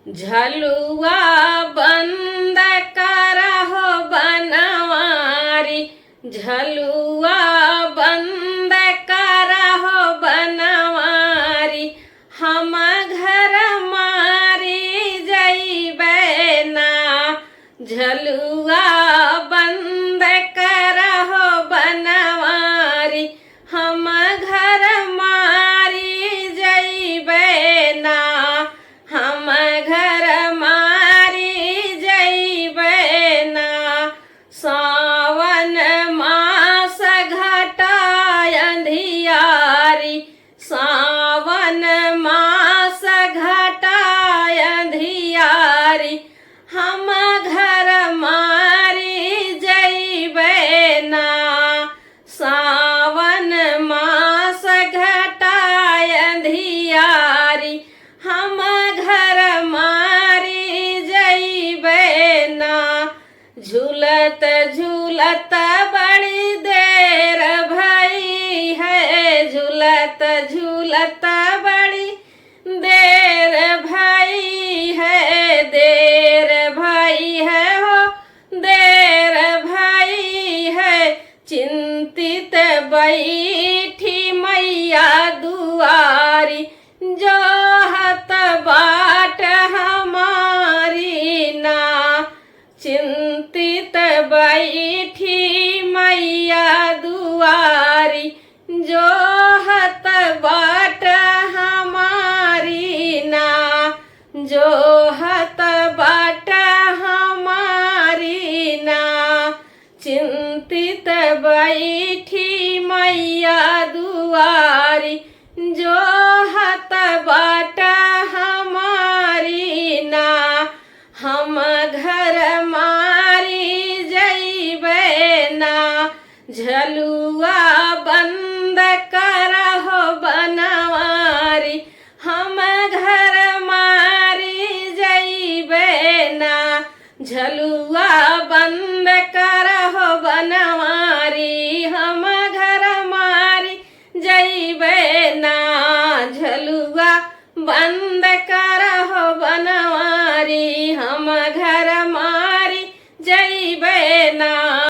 झलुआ बंद करहो बनवारी, झलुआ बंद करहो बनवारी, हम घर मारी जइबै ना। झलुआ बंद करहो बनवारी, हम घर मारी जइबै ना। हम घर मारी जइबै ना। सावन मास घटाय अंधियारी, सावन मास घटाय अंधियारी, हम घर मारी जइबै ना। सावन मास घटाय अंधियारी, हम घर मारी जइबै ना। झूलत झूलत बड़ी देर भई है, झूलत झूलत बड़ी देर भई है, देर भई है हो देर भई है। चिंतित बैठी मैया दुआरी, जोहत बाट हमारी ना। चिंतित बैठी मैया दुआरी, जोहत बाट हमारी ना। जोहत बाट हमारी ना। चिंतित बैठी मैया दुआरी, जोहत बाट हमारी ना। हम घर मारी जइबै ना। झलुआ बंद करहो बनवारी, हम घर मारी जइबै ना। झलुआ बंद करहो बनवारी, हम घर मारी जइबै ना। झलुआ बंद